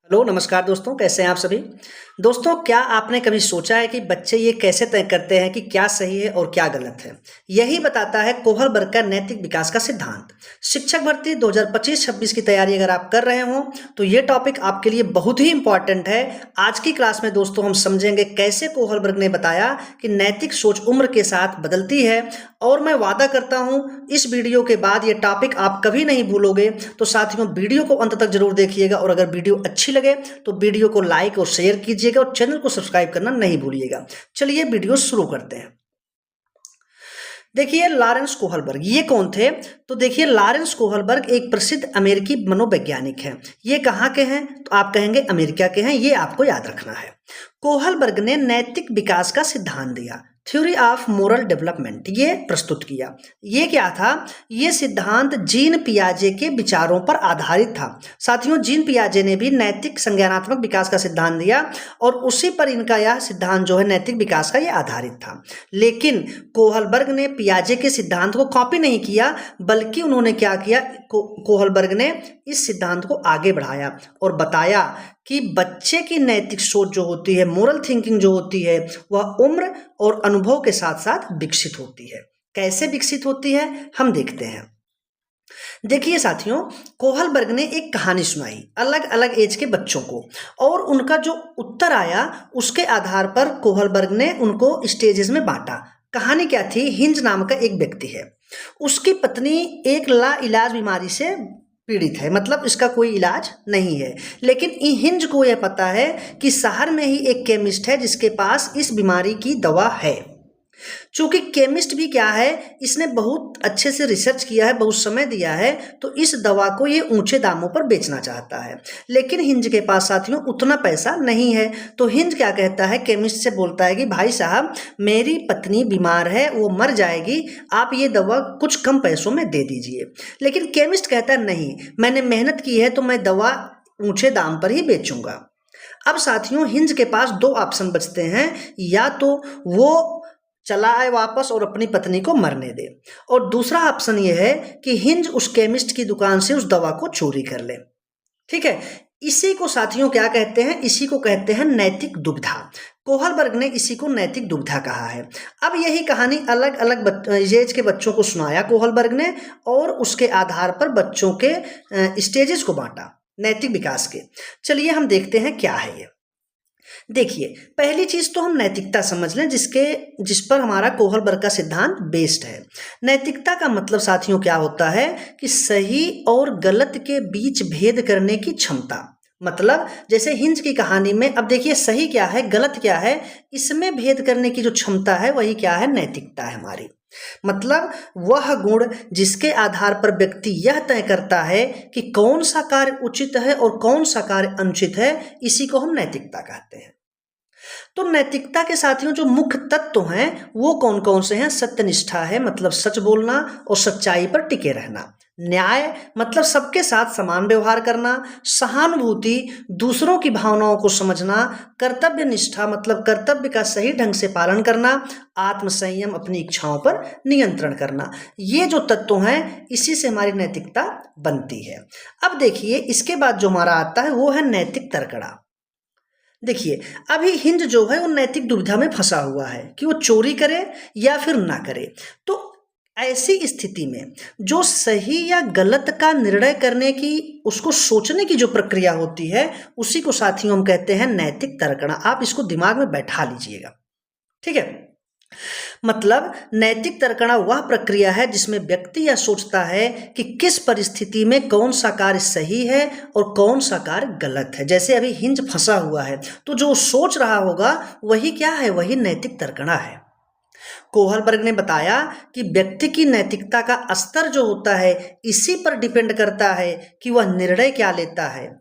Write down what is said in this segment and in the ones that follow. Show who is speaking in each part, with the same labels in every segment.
Speaker 1: Hello नमस्कार दोस्तों, कैसे हैं आप सभी। दोस्तों, क्या आपने कभी सोचा है कि बच्चे ये कैसे तय करते हैं कि क्या सही है और क्या गलत है। यही बताता है कोहलबर्ग का नैतिक विकास का सिद्धांत। शिक्षक भर्ती 2025-26 की तैयारी अगर आप कर रहे हो तो ये टॉपिक आपके लिए बहुत ही इंपॉर्टेंट है। आज की क्लास में दोस्तों हम समझेंगे कैसे कोहलबर्ग ने बताया कि नैतिक सोच उम्र के साथ बदलती है। और मैं वादा करता हूं इस वीडियो के बाद ये टॉपिक आप कभी नहीं भूलोगे। तो साथियों, वीडियो को अंत तक जरूर देखिएगा और अगर वीडियो अच्छी लगे तो वीडियो को लाइक और शेयर कीजिएगा और चैनल को सब्सक्राइब करना नहीं भूलिएगा। चलिए वीडियो शुरू करते हैं। देखिए, लॉरेंस कोहलबर्ग ये कौन थे। तो देखिए, लॉरेंस कोहलबर्ग एक प्रसिद्ध अमेरिकी मनोवैज्ञानिक हैं। ये कहाँ के हैं तो आप कहेंगे अमेरिका के हैं, ये आपको याद रखना है। कोहलबर्ग ने नैतिक विकास का सिद्धांत दिया, थ्योरी ऑफ मोरल डेवलपमेंट, ये प्रस्तुत किया। ये क्या था? ये सिद्धांत जीन पियाजे के विचारों पर आधारित था। साथियों, जीन पियाजे ने भी नैतिक संज्ञानात्मक विकास का सिद्धांत दिया और उसी पर इनका यह सिद्धांत जो है नैतिक विकास का, ये आधारित था। लेकिन कोहलबर्ग ने पियाजे के सिद्धांत को कॉपी नहीं किया, बल्कि उन्होंने क्या किया, कोहलबर्ग ने इस सिद्धांत को आगे बढ़ाया और बताया कि बच्चे की नैतिक सोच जो होती है, मोरल थिंकिंग जो होती है, वह उम्र और अनुभव के साथ साथ विकसित होती है। कैसे विकसित होती है हम देखते हैं। देखिए साथियों, कोहलबर्ग ने एक कहानी सुनाई अलग अलग एज के बच्चों को और उनका जो उत्तर आया उसके आधार पर कोहलबर्ग ने उनको स्टेजेस में बांटा। कहानी क्या थी? हिंज नाम का एक व्यक्ति है, उसकी पत्नी एक लाइलाज बीमारी से पीड़ित है, मतलब इसका कोई इलाज नहीं है। लेकिन हिंज को यह पता है कि शहर में ही एक केमिस्ट है जिसके पास इस बीमारी की दवा है। चूंकि केमिस्ट भी क्या है, इसने बहुत अच्छे से रिसर्च किया है, बहुत समय दिया है, तो इस दवा को ये ऊंचे दामों पर बेचना चाहता है। लेकिन हिंज के पास साथियों उतना पैसा नहीं है। तो हिंज क्या कहता है, केमिस्ट से बोलता है कि भाई साहब, मेरी पत्नी बीमार है, वो मर जाएगी, आप ये दवा कुछ कम पैसों में दे दीजिए। लेकिन केमिस्ट कहता है नहीं, मैंने मेहनत की है तो मैं दवा ऊंचे दाम पर ही बेचूंगा। अब साथियों, हिंज के पास दो ऑप्शन बचते हैं, या तो वो चला आए वापस और अपनी पत्नी को मरने दे, और दूसरा ऑप्शन ये है कि हिंज उस केमिस्ट की दुकान से उस दवा को चोरी कर ले। ठीक है, इसी को साथियों क्या कहते हैं? इसी को कहते हैं नैतिक दुविधा। कोहलबर्ग ने इसी को नैतिक दुविधा कहा है। अब यही कहानी अलग अलग एज के बच्चों को सुनाया कोहलबर्ग ने और उसके आधार पर बच्चों के स्टेजेस को बांटा नैतिक विकास के। चलिए हम देखते हैं क्या है ये। देखिए, पहली चीज तो हम नैतिकता समझ लें जिस पर हमारा कोहलबर्ग का सिद्धांत बेस्ड है। नैतिकता का मतलब साथियों क्या होता है कि सही और गलत के बीच भेद करने की क्षमता। मतलब जैसे हिंज की कहानी में, अब देखिए सही क्या है गलत क्या है, इसमें भेद करने की जो क्षमता है वही क्या है, नैतिकता है हमारी। मतलब वह गुण जिसके आधार पर व्यक्ति यह तय करता है कि कौन सा कार्य उचित है और कौन सा कार्य अनुचित है, इसी को हम नैतिकता कहते हैं। तो नैतिकता के साथियों जो मुख्य तत्व हैं वो कौन कौन से हैं? सत्यनिष्ठा है, मतलब सच बोलना और सच्चाई पर टिके रहना। न्याय, मतलब सबके साथ समान व्यवहार करना। सहानुभूति, दूसरों की भावनाओं को समझना। कर्तव्य निष्ठा, मतलब कर्तव्य का सही ढंग से पालन करना। आत्मसंयम, अपनी इच्छाओं पर नियंत्रण करना। ये जो तत्व हैं इसी से हमारी नैतिकता बनती है। अब देखिए, इसके बाद जो हमारा आता है वो है नैतिक तर्कड़ा। देखिए, अभी हिंज जो है वो नैतिक दुविधा में फंसा हुआ है कि वो चोरी करे या फिर ना करे। तो ऐसी स्थिति में जो सही या गलत का निर्णय करने की, उसको सोचने की जो प्रक्रिया होती है, उसी को साथियों हम कहते हैं नैतिक तर्कणा। आप इसको दिमाग में बैठा लीजिएगा, ठीक है। मतलब नैतिक तर्कणा वह प्रक्रिया है जिसमें व्यक्ति यह सोचता है कि किस परिस्थिति में कौन सा कार्य सही है और कौन सा कार्य गलत है। जैसे अभी हिंज फंसा हुआ है तो जो सोच रहा होगा वही क्या है, वही नैतिक तर्कणा है। कोहलबर्ग ने बताया कि व्यक्ति की नैतिकता का स्तर जो होता है इसी पर डिपेंड करता है कि वह निर्णय क्या लेता है।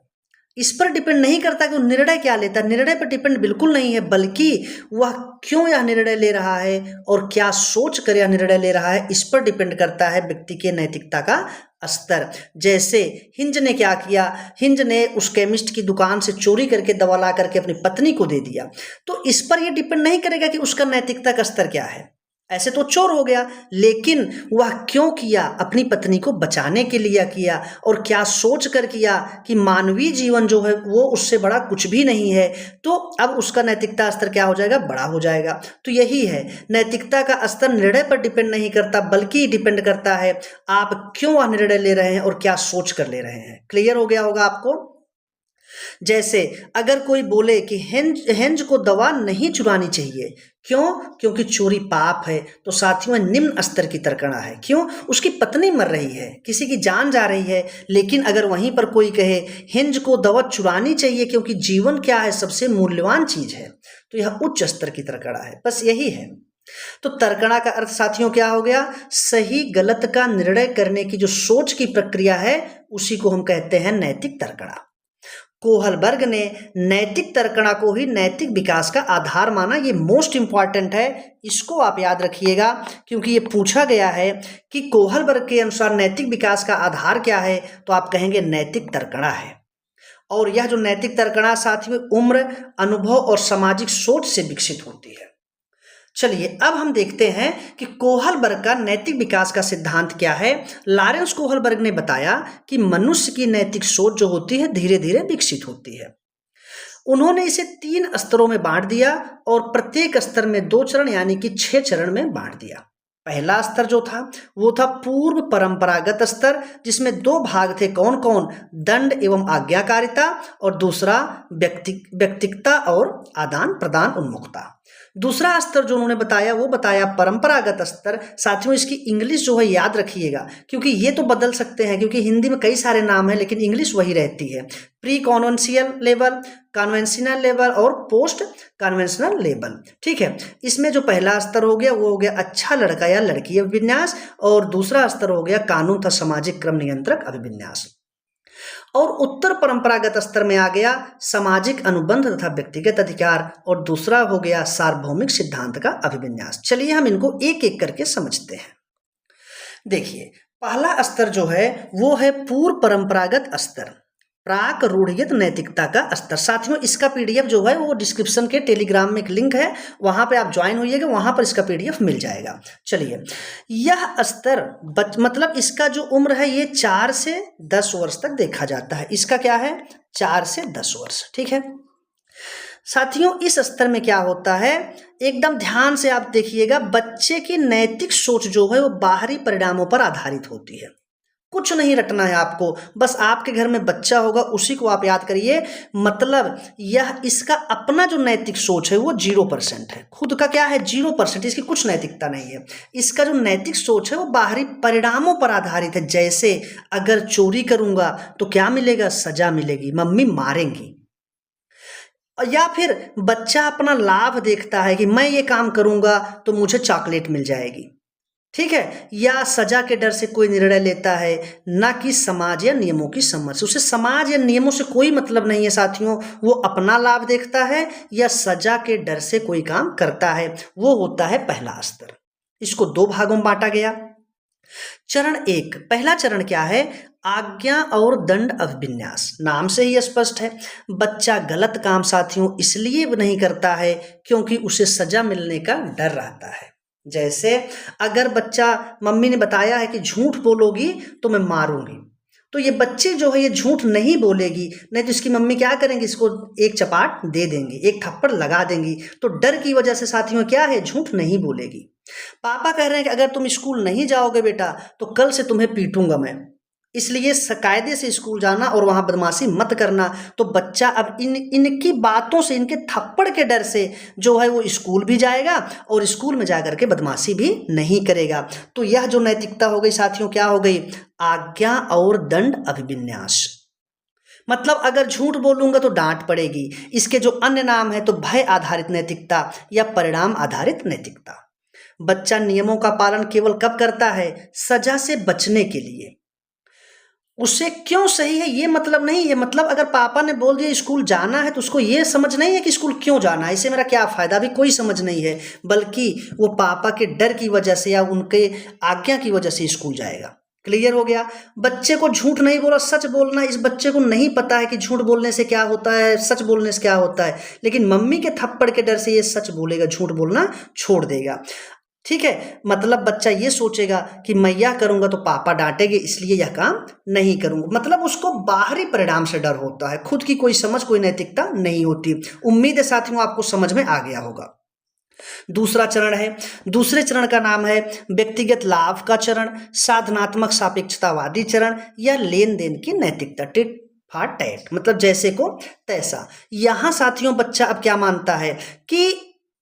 Speaker 1: इस पर डिपेंड नहीं करता कि वो निर्णय क्या लेता है, निर्णय पर डिपेंड बिल्कुल नहीं है, बल्कि वह क्यों यह निर्णय ले रहा है और क्या सोच कर यह निर्णय ले रहा है, इस पर डिपेंड करता है व्यक्ति के नैतिकता का स्तर। जैसे हिंज ने क्या किया, हिंज ने उस केमिस्ट की दुकान से चोरी करके दवा ला करके अपनी पत्नी को दे दिया, तो इस पर यह डिपेंड नहीं करेगा कि उसका नैतिकता का स्तर क्या है। ऐसे तो चोर हो गया, लेकिन वह क्यों किया? अपनी पत्नी को बचाने के लिए किया। और क्या सोच कर किया कि मानवीय जीवन जो है वो उससे बड़ा कुछ भी नहीं है, तो अब उसका नैतिकता स्तर क्या हो जाएगा? बड़ा हो जाएगा। तो यही है, नैतिकता का स्तर निर्णय पर डिपेंड नहीं करता, बल्कि डिपेंड करता है आप क्यों वह निर्णय ले रहे हैं और क्या सोच कर ले रहे हैं। क्लियर हो गया होगा आपको? जैसे अगर कोई बोले कि हेंज को दवा नहीं चुरानी चाहिए, क्यों? क्योंकि चोरी पाप है, तो साथियों निम्न स्तर की तर्कणा है। क्यों? उसकी पत्नी मर रही है, किसी की जान जा रही है, लेकिन अगर वहीं पर कोई कहे हेंज को दवा चुरानी चाहिए क्योंकि जीवन क्या है? सबसे मूल्यवान चीज है, तो यह उच्च स्तर की तर्कणा है। बस यही है। तो तर्कणा का अर्थ साथियों क्या हो गया? सही गलत का निर्णय करने की जो सोच की प्रक्रिया है, उसी को हम कहते हैं नैतिक तर्कणा। कोहलबर्ग ने नैतिक तर्कणा को ही नैतिक विकास का आधार माना। ये मोस्ट इंपॉर्टेंट है, इसको आप याद रखिएगा, क्योंकि ये पूछा गया है कि कोहलबर्ग के अनुसार नैतिक विकास का आधार क्या है, तो आप कहेंगे नैतिक तर्कणा है। और यह जो नैतिक तर्कणा साथियों उम्र, अनुभव और सामाजिक सोच से विकसित होती है। चलिए अब हम देखते हैं कि कोहलबर्ग का नैतिक विकास का सिद्धांत क्या है। लॉरेंस कोहलबर्ग ने बताया कि मनुष्य की नैतिक सोच जो होती है धीरे धीरे विकसित होती है। उन्होंने इसे 3 स्तरों में बांट दिया और प्रत्येक स्तर में 2 चरण यानी कि 6 चरण में बांट दिया। पहला स्तर जो था वो था पूर्व परंपरागत स्तर, जिसमें 2 भाग थे। कौन कौन? दंड एवं आज्ञाकारिता, और दूसरा व्यक्तिकता और आदान प्रदान उन्मुखता। दूसरा स्तर जो उन्होंने बताया वो बताया परंपरागत स्तर। साथियों इसकी इंग्लिश जो है याद रखिएगा, क्योंकि ये तो बदल सकते हैं, क्योंकि हिंदी में कई सारे नाम हैं लेकिन इंग्लिश वही रहती है। प्री कॉन्वेंशियल लेवल, कन्वेंशनल लेवल और पोस्ट कन्वेंशनल लेवल। ठीक है, इसमें जो पहला स्तर हो गया वो हो गया अच्छा लड़का या लड़की अभिविन्यास, और दूसरा स्तर हो गया कानून तथा सामाजिक क्रम नियंत्रक अभिविन्यास। और उत्तर परंपरागत स्तर में आ गया सामाजिक अनुबंध तथा व्यक्तिगत अधिकार, और दूसरा हो गया सार्वभौमिक सिद्धांत का अभिविन्यास। चलिए हम इनको एक एक करके समझते हैं। देखिए पहला स्तर जो है वो है पूर्व परंपरागत स्तर, प्राक रूढ़ियत नैतिकता का स्तर। साथियों इसका पीडीएफ जो है वो डिस्क्रिप्शन के टेलीग्राम में एक लिंक है, वहां पे आप ज्वाइन होइएगा, वहां पर इसका पीडीएफ मिल जाएगा। चलिए यह स्तर मतलब इसका जो उम्र है ये 4 से 10 वर्ष तक देखा जाता है। इसका क्या है? 4 से 10 वर्ष। ठीक है साथियों, इस स्तर में क्या होता है, एकदम ध्यान से आप देखिएगा, बच्चे की नैतिक सोच जो है वो बाहरी परिणामों पर आधारित होती है। कुछ नहीं रटना है आपको, बस आपके घर में बच्चा होगा उसी को आप याद करिए। मतलब यह इसका अपना जो नैतिक सोच है वो 0% है, खुद का क्या है 0%, इसकी कुछ नैतिकता नहीं है। इसका जो नैतिक सोच है वो बाहरी परिणामों पर आधारित है। जैसे अगर चोरी करूंगा तो क्या मिलेगा? सजा मिलेगी, मम्मी मारेंगी। या फिर बच्चा अपना लाभ देखता है कि मैं ये काम करूंगा तो मुझे चॉकलेट मिल जाएगी। ठीक है, या सजा के डर से कोई निर्णय लेता है, ना कि समाज या नियमों की समझ से। उसे समाज या नियमों से कोई मतलब नहीं है साथियों, वो अपना लाभ देखता है या सजा के डर से कोई काम करता है। वो होता है पहला स्तर। इसको 2 भागों में बांटा गया। चरण 1, पहला चरण क्या है? आज्ञा और दंड अभिविन्यास। नाम से ही स्पष्ट है, बच्चा गलत काम साथियों इसलिए नहीं करता है क्योंकि उसे सजा मिलने का डर रहता है। जैसे अगर बच्चा, मम्मी ने बताया है कि झूठ बोलोगी तो मैं मारूंगी, तो ये बच्चे जो है ये झूठ नहीं बोलेगी, नहीं तो इसकी मम्मी क्या करेंगी, इसको एक चपाट दे देंगी, एक थप्पड़ लगा देंगी। तो डर की वजह से साथियों क्या है, झूठ नहीं बोलेगी। पापा कह रहे हैं कि अगर तुम स्कूल नहीं जाओगे बेटा तो कल से तुम्हें पीटूंगा मैं, इसलिए कायदे से स्कूल जाना और वहां बदमाशी मत करना। तो बच्चा अब इनकी बातों से, इनके थप्पड़ के डर से जो है वो स्कूल भी जाएगा और स्कूल में जाकर के बदमाशी भी नहीं करेगा। तो यह जो नैतिकता हो गई साथियों क्या हो गई? आज्ञा और दंड अभिविन्यास। मतलब अगर झूठ बोलूंगा तो डांट पड़ेगी। इसके जो अन्य नाम है तो भय आधारित नैतिकता या परिणाम आधारित नैतिकता। बच्चा नियमों का पालन केवल कब करता है? सजा से बचने के लिए। उससे क्यों सही है ये मतलब नहीं है, मतलब अगर पापा ने बोल दिया स्कूल जाना है तो उसको ये समझ नहीं है कि स्कूल क्यों जाना है, इससे मेरा क्या फायदा, भी कोई समझ नहीं है, बल्कि वो पापा के डर की वजह से या उनके आज्ञा की वजह से स्कूल जाएगा। क्लियर हो गया? बच्चे को झूठ नहीं बोला, सच बोलना, इस बच्चे को नहीं पता है कि झूठ बोलने से क्या होता है, सच बोलने से क्या होता है, लेकिन मम्मी के थप्पड़ के डर से ये सच बोलेगा, झूठ बोलना छोड़ देगा। ठीक है, मतलब बच्चा ये सोचेगा कि मैं यह करूंगा तो पापा डांटेंगे, इसलिए यह काम नहीं करूंगा। मतलब उसको बाहरी परिणाम से डर होता है, खुद की कोई समझ, कोई नैतिकता नहीं होती। उम्मीद है साथियों आपको समझ में आ गया होगा। दूसरा चरण है, दूसरे चरण का नाम है व्यक्तिगत लाभ का चरण, साधनात्मक सापेक्षतावादी चरण, या लेन देन की नैतिकता, टिट फॉर टैट, मतलब जैसे को तैसा। यहां साथियों बच्चा अब क्या मानता है कि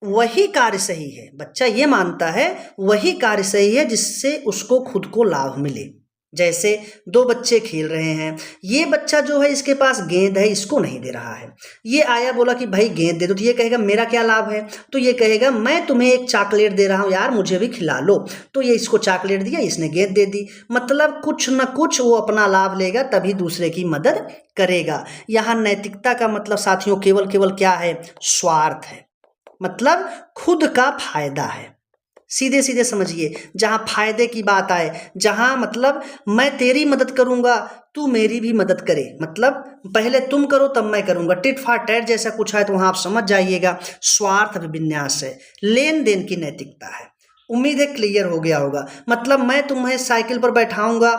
Speaker 1: वही कार्य सही है, बच्चा ये मानता है वही कार्य सही है जिससे उसको खुद को लाभ मिले। जैसे दो बच्चे खेल रहे हैं, ये बच्चा जो है इसके पास गेंद है, इसको नहीं दे रहा है, ये आया बोला कि भाई गेंद दे दो, तो ये कहेगा मेरा क्या लाभ है, तो ये कहेगा मैं तुम्हें एक चॉकलेट दे रहा हूँ यार, मुझे भी खिला लो, तो ये इसको चॉकलेट दिया, इसने गेंद दे दी। मतलब कुछ न कुछ वो अपना लाभ लेगा तभी दूसरे की मदद करेगा। यहाँ नैतिकता का मतलब साथियों केवल क्या है, स्वार्थ है, मतलब खुद का फायदा है। सीधे सीधे समझिए, जहां फायदे की बात आए, जहां मतलब मैं तेरी मदद करूंगा तू मेरी भी मदद करे, मतलब पहले तुम करो तब मैं करूंगा, टिट फॉर टैट जैसा कुछ है, तो वहां आप समझ जाइएगा स्वार्थ विन्यास है, लेन देन की नैतिकता है। उम्मीद है क्लियर हो गया होगा। मतलब मैं तुम्हें साइकिल पर बैठाऊंगा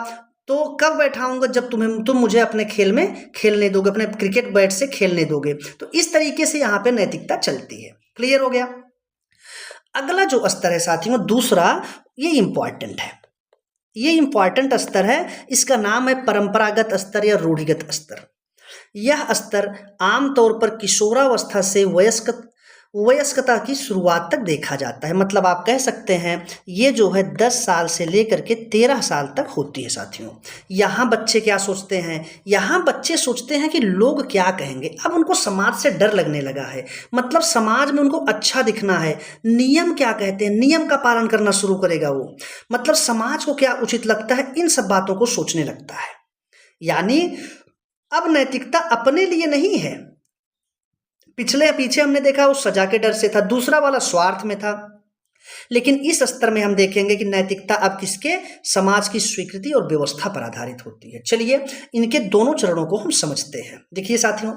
Speaker 1: तो कब बैठाऊंगा, जब तुम मुझे अपने खेल में खेलने दोगे, अपने क्रिकेट बैट से खेलने दोगे। तो इस तरीके से यहाँ पे नैतिकता चलती है। क्लियर हो गया। अगला जो स्तर है साथियों दूसरा, ये इंपॉर्टेंट है, ये इंपॉर्टेंट स्तर है, इसका नाम है परंपरागत स्तर या रूढ़िगत स्तर। यह स्तर आमतौर पर किशोरावस्था से वयस्कता की शुरुआत तक देखा जाता है। मतलब आप कह सकते हैं ये जो है 10 साल से लेकर के 13 साल तक होती है साथियों। यहाँ बच्चे क्या सोचते हैं, यहाँ बच्चे सोचते हैं कि लोग क्या कहेंगे। अब उनको समाज से डर लगने लगा है, मतलब समाज में उनको अच्छा दिखना है, नियम क्या कहते हैं, नियम का पालन करना शुरू करेगा वो, मतलब समाज को क्या उचित लगता है, इन सब बातों को सोचने लगता है। यानी अब नैतिकता अपने लिए नहीं है, पीछे हमने देखा वो सजा के डर से था, दूसरा वाला स्वार्थ में था, लेकिन इस स्तर में हम देखेंगे कि नैतिकता अब किसके, समाज की स्वीकृति और व्यवस्था पर आधारित होती है। चलिए इनके दोनों चरणों को हम समझते हैं। देखिए साथियों,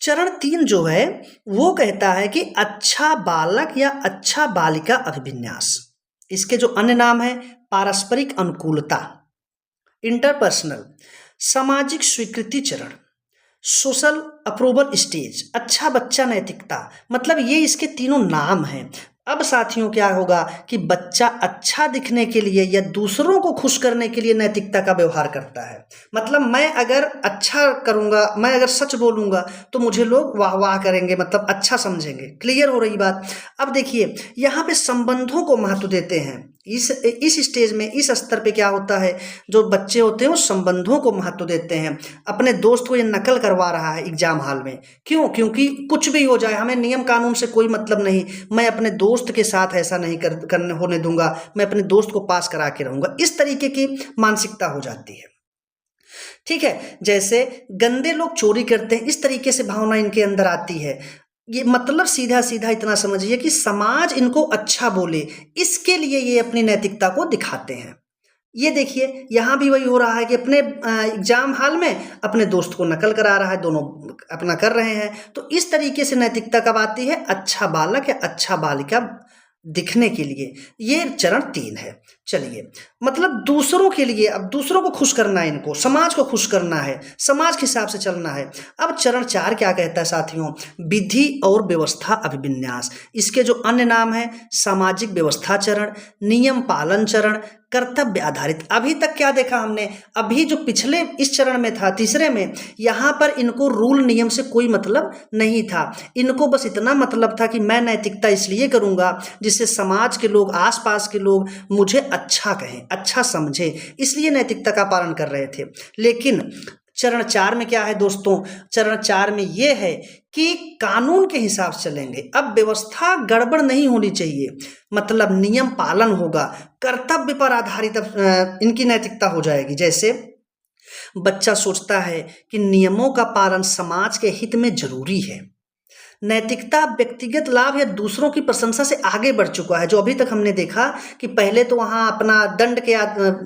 Speaker 1: चरण 3 जो है वो कहता है कि अच्छा बालक या अच्छा बालिका अभिविन्यास। इसके जो अन्य नाम है पारस्परिक अनुकूलता, इंटरपर्सनल, सामाजिक स्वीकृति चरण, सोशल अप्रूवल स्टेज, अच्छा बच्चा नैतिकता, मतलब ये इसके तीनों नाम हैं। अब साथियों क्या होगा कि बच्चा अच्छा दिखने के लिए या दूसरों को खुश करने के लिए नैतिकता का व्यवहार करता है। मतलब मैं अगर अच्छा करूंगा, मैं अगर सच बोलूंगा तो मुझे लोग वाह वाह करेंगे, मतलब अच्छा समझेंगे। क्लियर हो रही बात। अब देखिए यहाँ पे संबंधों को महत्व देते हैं। इस स्टेज में, इस स्तर पे क्या होता है, जो बच्चे होते हैं वो संबंधों को महत्व देते हैं। अपने दोस्त को ये नकल करवा रहा है एग्जाम हॉल में, क्यों, क्योंकि कुछ भी हो जाए हमें नियम कानून से कोई मतलब नहीं, मैं अपने दोस्त के साथ ऐसा नहीं करने होने दूंगा, मैं अपने दोस्त को पास करा के रहूंगा। इस तरीके की मानसिकता हो जाती है। ठीक है, जैसे गंदे लोग चोरी करते हैं, इस तरीके से भावना इनके अंदर आती है। ये मतलब सीधा सीधा इतना समझिए कि समाज इनको अच्छा बोले, इसके लिए ये अपनी नैतिकता को दिखाते हैं। ये देखिए यहाँ भी वही हो रहा है कि अपने एग्जाम हॉल में अपने दोस्त को नकल करा रहा है, दोनों अपना कर रहे हैं। तो इस तरीके से नैतिकता कब आती है, अच्छा बालक या अच्छा बालिका दिखने के लिए। ये चरण 3 है। चलिए, मतलब दूसरों के लिए, अब दूसरों को खुश करना है, इनको समाज को खुश करना है, समाज के हिसाब से चलना है। अब चरण 4 क्या कहता है साथियों, विधि और व्यवस्था अभिविन्यास। इसके जो अन्य नाम है सामाजिक व्यवस्था चरण, नियम पालन चरण, कर्तव्य आधारित। अभी तक क्या देखा हमने, अभी जो पिछले इस चरण में था तीसरे में, यहाँ पर इनको रूल नियम से कोई मतलब नहीं था, इनको बस इतना मतलब था कि मैं नैतिकता इसलिए करूंगा जिससे समाज के लोग, आसपास के लोग मुझे अच्छा कहें, अच्छा समझे, इसलिए नैतिकता का पालन कर रहे थे। लेकिन चरण 4 में क्या है दोस्तों, चरण 4 में यह है कि कानून के हिसाब से चलेंगे। अब व्यवस्था गड़बड़ नहीं होनी चाहिए, मतलब नियम पालन होगा, कर्तव्य पर आधारित इनकी नैतिकता हो जाएगी। जैसे बच्चा सोचता है कि नियमों का पालन समाज के हित में जरूरी है, नैतिकता व्यक्तिगत लाभ या दूसरों की प्रशंसा से आगे बढ़ चुका है। जो अभी तक हमने देखा कि पहले तो वहाँ अपना दंड के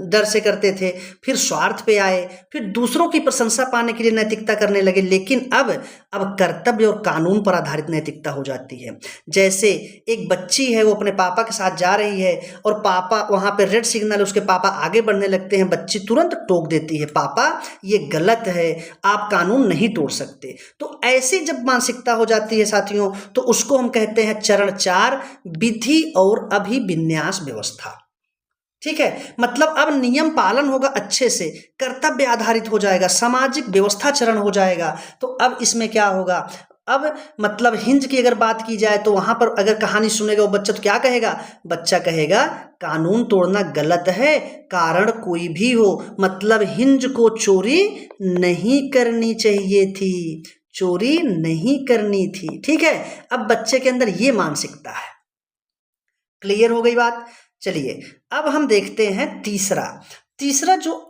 Speaker 1: डर से करते थे, फिर स्वार्थ पे आए, फिर दूसरों की प्रशंसा पाने के लिए नैतिकता करने लगे, लेकिन अब कर्तव्य और कानून पर आधारित नैतिकता हो जाती है। जैसे एक बच्ची है, वो अपने पापा के साथ जा रही है और पापा वहाँ पे रेड सिग्नल, उसके पापा आगे बढ़ने लगते हैं, बच्ची तुरंत टोक देती है, पापा ये गलत है, आप कानून नहीं तोड़ सकते। तो ऐसी जब मानसिकता हो जाती है साथियों, तो उसको हम कहते हैं चरण 4 विधि और अभिविन्यास व्यवस्था। ठीक है, मतलब अब नियम पालन होगा अच्छे से, कर्तव्य आधारित हो जाएगा, सामाजिक व्यवस्था चरण हो जाएगा। तो अब इसमें क्या होगा, अब मतलब हिंज की अगर बात की जाए तो वहां पर अगर कहानी सुनेगा वो बच्चा तो क्या कहेगा, बच्चा कहेगा कानून तोड़ना गलत है, कारण कोई भी हो, मतलब हिंज को चोरी नहीं करनी चाहिए थी, चोरी नहीं करनी थी। ठीक है, अब बच्चे के अंदर ये मानसिकता है। क्लियर हो गई बात। चलिए अब हम देखते हैं तीसरा जो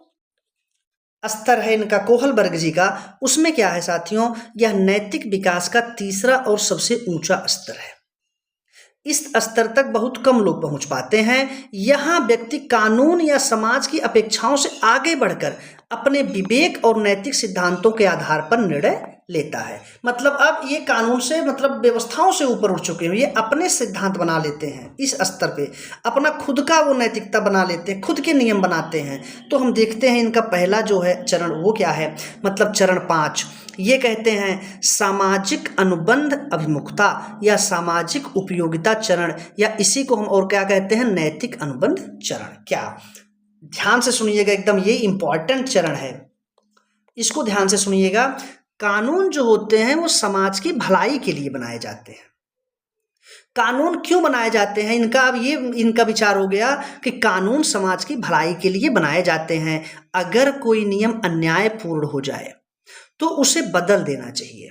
Speaker 1: स्तर है इनका कोहलबर्ग जी का, उसमें क्या है साथियों, यह नैतिक विकास का तीसरा और सबसे ऊंचा स्तर है। इस स्तर तक बहुत कम लोग पहुंच पाते हैं। यहां व्यक्ति कानून या समाज की अपेक्षाओं से आगे बढ़कर अपने विवेक और नैतिक सिद्धांतों के आधार पर निर्णय लेता है। मतलब अब ये कानून से मतलब व्यवस्थाओं से ऊपर उठ चुके हैं, ये अपने सिद्धांत बना लेते हैं, इस स्तर पे अपना खुद का वो नैतिकता बना लेते हैं, खुद के नियम बनाते हैं। तो हम देखते हैं इनका पहला जो है चरण वो क्या है, मतलब चरण 5, ये कहते हैं सामाजिक अनुबंध अभिमुखता या सामाजिक उपयोगिता चरण, या इसी को हम और क्या कहते हैं, नैतिक अनुबंध चरण। क्या, ध्यान से सुनिएगा, एकदम ये इंपॉर्टेंट चरण है, इसको ध्यान से सुनिएगा। कानून जो होते हैं वो समाज की भलाई के लिए बनाए जाते हैं। कानून क्यों बनाए जाते हैं, इनका अब ये इनका विचार हो गया कि कानून समाज की भलाई के लिए बनाए जाते हैं। अगर कोई नियम अन्यायपूर्ण हो जाए तो उसे बदल देना चाहिए।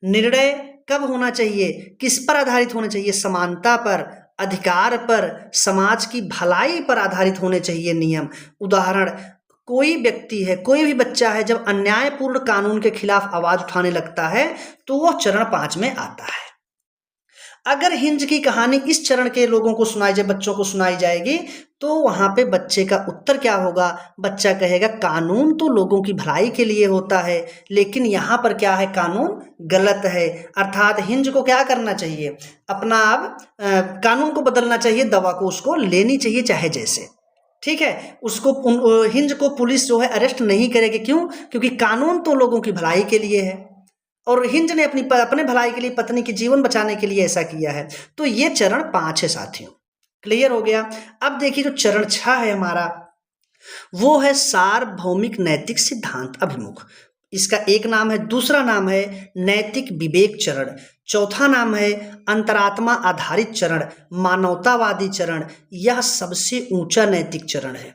Speaker 1: निर्णय कब होना चाहिए, किस पर आधारित होना चाहिए, समानता पर, अधिकार पर, समाज की भलाई पर आधारित होने चाहिए नियम। उदाहरण, कोई व्यक्ति है, कोई भी बच्चा है, जब अन्यायपूर्ण कानून के खिलाफ आवाज उठाने लगता है तो वो चरण 5 में आता है। अगर हिंज की कहानी इस चरण के लोगों को सुनाई जाए, बच्चों को सुनाई जाएगी, तो वहां पे बच्चे का उत्तर क्या होगा, बच्चा कहेगा कानून तो लोगों की भलाई के लिए होता है, लेकिन यहाँ पर क्या है, कानून गलत है। अर्थात हिंज को क्या करना चाहिए, अपना अब कानून को बदलना चाहिए, दवा को उसको लेनी चाहिए चाहे जैसे। ठीक है, उसको हिंज को पुलिस जो है अरेस्ट नहीं करेगी, क्यों, क्योंकि कानून तो लोगों की भलाई के लिए है और हिंज ने अपने भलाई के लिए, पत्नी के जीवन बचाने के लिए ऐसा किया है। तो ये चरण 5 है साथियों। क्लियर हो गया। अब देखिए जो चरण 6 है हमारा, वो है सार्वभौमिक नैतिक सिद्धांत अभिमुख। इसका एक नाम है, दूसरा नाम है नैतिक विवेक चरण, चौथा नाम है अंतरात्मा आधारित चरण, मानवतावादी चरण। यह सबसे ऊंचा नैतिक चरण है,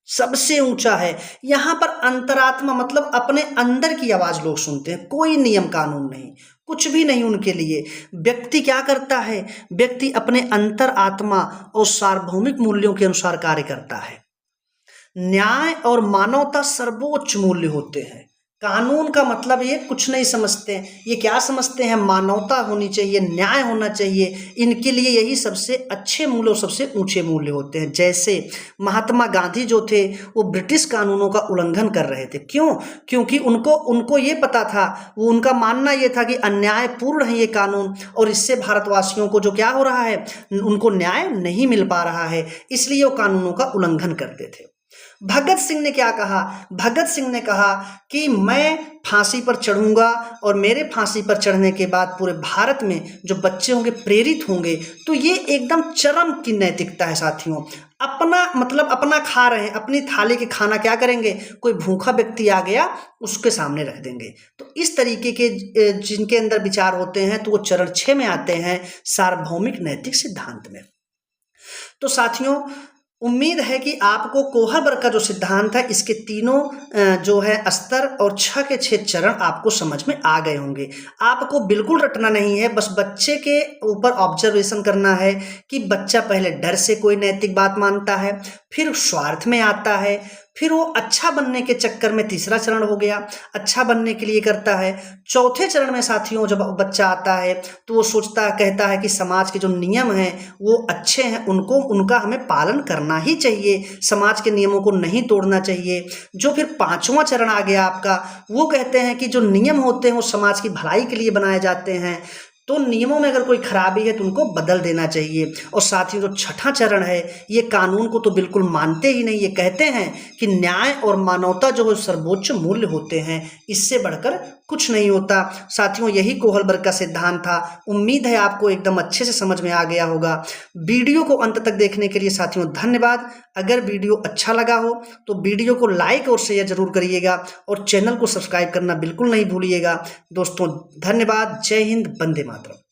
Speaker 1: सबसे ऊंचा है। यहां पर अंतरात्मा मतलब अपने अंदर की आवाज लोग सुनते हैं, कोई नियम कानून नहीं, कुछ भी नहीं उनके लिए। व्यक्ति क्या करता है, व्यक्ति अपने अंतर आत्मा और सार्वभौमिक मूल्यों के अनुसार कार्य करता है। न्याय और मानवता सर्वोच्च मूल्य होते हैं। कानून का मतलब ये कुछ नहीं समझते, ये क्या समझते हैं, मानवता होनी चाहिए, न्याय होना चाहिए, इनके लिए यही सबसे अच्छे मूल्य और सबसे ऊंचे मूल्य होते हैं। जैसे महात्मा गांधी जो थे वो ब्रिटिश कानूनों का उल्लंघन कर रहे थे, क्यों, क्योंकि उनको ये पता था, वो उनका मानना ये था कि अन्यायपूर्ण है ये कानून और इससे भारतवासियों को जो क्या हो रहा है, उनको न्याय नहीं मिल पा रहा है, इसलिए वो कानूनों का उल्लंघन करते थे। भगत सिंह ने क्या कहा, भगत सिंह ने कहा कि मैं फांसी पर चढ़ूंगा और मेरे फांसी पर चढ़ने के बाद पूरे भारत में जो बच्चे होंगे प्रेरित होंगे। तो ये एकदम चरम की नैतिकता है साथियों। अपना मतलब अपना खा रहे हैं, अपनी थाली के खाना क्या करेंगे, कोई भूखा व्यक्ति आ गया उसके सामने रख देंगे। तो इस तरीके के जिनके अंदर विचार होते हैं तो वो चरण 6 में आते हैं, सार्वभौमिक नैतिक सिद्धांत में। तो साथियों उम्मीद है कि आपको कोहलबर्ग का जो सिद्धांत है इसके तीनों जो है स्तर और 6 के 6 चरण आपको समझ में आ गए होंगे। आपको बिल्कुल रटना नहीं है, बस बच्चे के ऊपर ऑब्जर्वेशन करना है कि बच्चा पहले डर से कोई नैतिक बात मानता है, फिर स्वार्थ में आता है, फिर वो अच्छा बनने के चक्कर में तीसरा चरण हो गया, अच्छा बनने के लिए करता है। चौथे चरण में साथियों जब बच्चा आता है तो वो सोचता कहता है कि समाज के जो नियम हैं वो अच्छे हैं, उनका हमें पालन करना ही चाहिए, समाज के नियमों को नहीं तोड़ना चाहिए। जो फिर पांचवा चरण आ गया आपका, वो कहते हैं कि जो नियम होते हैं वो समाज की भलाई के लिए बनाए जाते हैं, तो नियमों में अगर कोई खराबी है तो उनको बदल देना चाहिए। और साथ ही जो छठा चरण है, ये कानून को तो बिल्कुल मानते ही नहीं, ये कहते हैं कि न्याय और मानवता जो है सर्वोच्च मूल्य होते हैं, इससे बढ़कर कुछ नहीं होता। साथियों यही कोहलबर्ग का सिद्धांत था। उम्मीद है आपको एकदम अच्छे से समझ में आ गया होगा। वीडियो को अंत तक देखने के लिए साथियों धन्यवाद। अगर वीडियो अच्छा लगा हो तो वीडियो को लाइक और शेयर जरूर करिएगा और चैनल को सब्सक्राइब करना बिल्कुल नहीं भूलिएगा। दोस्तों धन्यवाद। जय हिंद, वंदे मातरम।